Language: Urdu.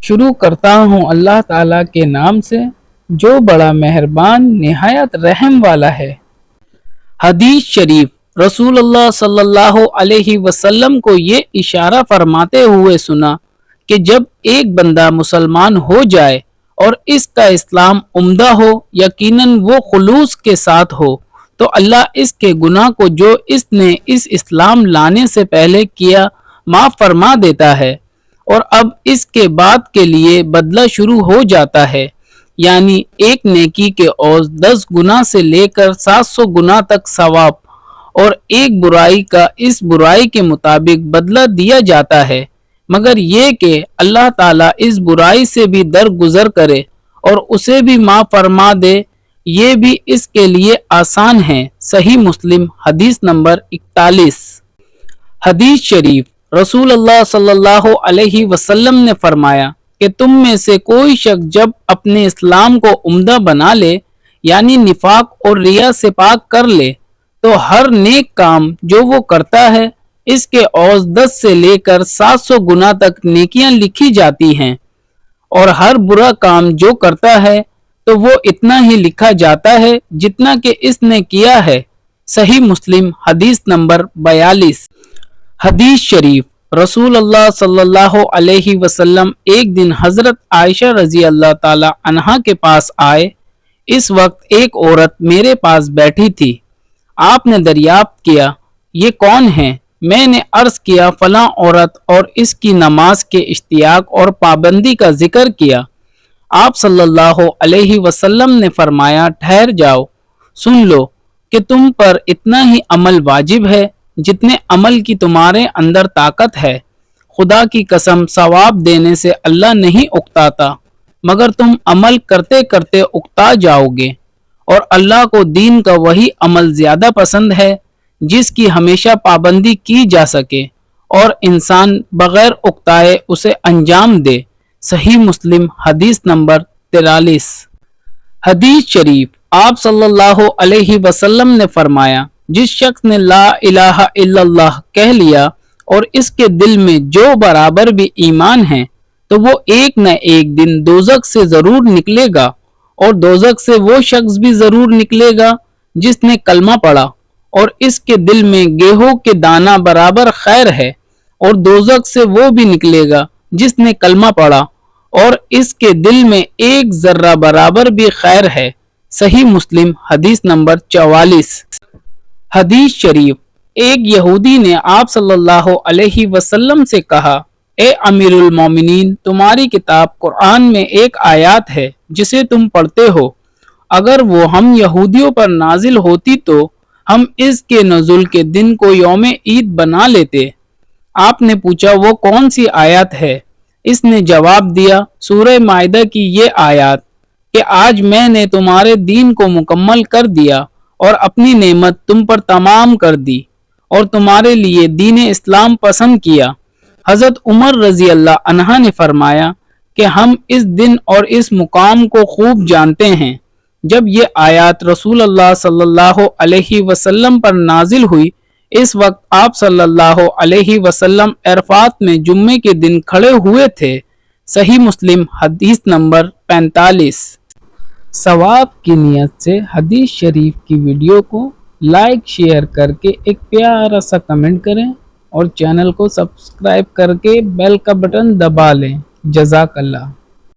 شروع کرتا ہوں اللہ تعالیٰ کے نام سے جو بڑا مہربان نہایت رحم والا ہے۔ حدیث شریف، رسول اللہ صلی اللہ علیہ وسلم کو یہ اشارہ فرماتے ہوئے سنا کہ جب ایک بندہ مسلمان ہو جائے اور اس کا اسلام عمدہ ہو، یقیناً وہ خلوص کے ساتھ ہو، تو اللہ اس کے گناہ کو جو اس نے اس اسلام لانے سے پہلے کیا معاف فرما دیتا ہے، اور اب اس کے بعد کے لیے بدلہ شروع ہو جاتا ہے، یعنی ایک نیکی کے عوض 10 گنا سے لے کر 700 گنا تک ثواب، اور ایک برائی کا اس برائی کے مطابق بدلہ دیا جاتا ہے، مگر یہ کہ اللہ تعالیٰ اس برائی سے بھی درگزر کرے اور اسے بھی معاف فرما دے، یہ بھی اس کے لیے آسان ہے۔ صحیح مسلم حدیث نمبر 41۔ حدیث شریف، رسول اللہ صلی اللہ علیہ وسلم نے فرمایا کہ تم میں سے کوئی شخص جب اپنے اسلام کو عمدہ بنا لے، یعنی نفاق اور ریا سے پاک کر لے، تو ہر نیک کام جو وہ کرتا ہے اس کے عوض 10 سے لے کر 700 گنا تک نیکیاں لکھی جاتی ہیں، اور ہر برا کام جو کرتا ہے تو وہ اتنا ہی لکھا جاتا ہے جتنا کہ اس نے کیا ہے۔ صحیح مسلم حدیث نمبر 42۔ حدیث شریف، رسول اللہ صلی اللہ علیہ وسلم ایک دن حضرت عائشہ رضی اللہ تعالی عنہا کے پاس آئے۔ اس وقت ایک عورت میرے پاس بیٹھی تھی۔ آپ نے دریافت کیا، یہ کون ہے؟ میں نے عرض کیا، فلاں عورت، اور اس کی نماز کے اشتیاق اور پابندی کا ذکر کیا۔ آپ صلی اللہ علیہ وسلم نے فرمایا، ٹھہر جاؤ، سن لو کہ تم پر اتنا ہی عمل واجب ہے جتنے عمل کی تمہارے اندر طاقت ہے۔ خدا کی قسم، ثواب دینے سے اللہ نہیں اکتاتا، مگر تم عمل کرتے کرتے اکتا جاؤ گے، اور اللہ کو دین کا وہی عمل زیادہ پسند ہے جس کی ہمیشہ پابندی کی جا سکے اور انسان بغیر اکتائے اسے انجام دے۔ صحیح مسلم حدیث نمبر 43۔ حدیث شریف، آپ صلی اللہ علیہ وسلم نے فرمایا، جس شخص نے لا الہ الا اللہ کہہ لیا اور اس کے دل میں جو برابر بھی ایمان ہے، تو وہ ایک نہ ایک دن دوزخ سے ضرور نکلے گا، اور دوزخ سے وہ شخص بھی ضرور نکلے گا جس نے کلمہ پڑھا اور اس کے دل میں گیہوں کے دانہ برابر خیر ہے، اور دوزخ سے وہ بھی نکلے گا جس نے کلمہ پڑھا اور اس کے دل میں ایک ذرہ برابر بھی خیر ہے۔ صحیح مسلم حدیث نمبر 44۔ حدیث شریف، ایک یہودی نے آپ صلی اللہ علیہ وسلم سے کہا، اے امیر المومنین، تمہاری کتاب قرآن میں ایک آیات ہے جسے تم پڑھتے ہو، اگر وہ ہم یہودیوں پر نازل ہوتی تو ہم اس کے نزول کے دن کو یوم عید بنا لیتے۔ آپ نے پوچھا، وہ کون سی آیات ہے؟ اس نے جواب دیا، سورہ مائدہ کی یہ آیات کہ آج میں نے تمہارے دین کو مکمل کر دیا اور اپنی نعمت تم پر تمام کر دی اور تمہارے لیے دین اسلام پسند کیا۔ حضرت عمر رضی اللہ عنہ نے فرمایا کہ ہم اس دن اور اس مقام کو خوب جانتے ہیں۔ جب یہ آیات رسول اللہ صلی اللہ علیہ وسلم پر نازل ہوئی، اس وقت آپ صلی اللہ علیہ وسلم عرفات میں جمعے کے دن کھڑے ہوئے تھے۔ صحیح مسلم حدیث نمبر 45۔ ثواب کی نیت سے حدیث شریف کی ویڈیو کو لائک شیئر کر کے ایک پیارا سا کمنٹ کریں اور چینل کو سبسکرائب کر کے بیل کا بٹن دبا لیں۔ جزاک اللہ۔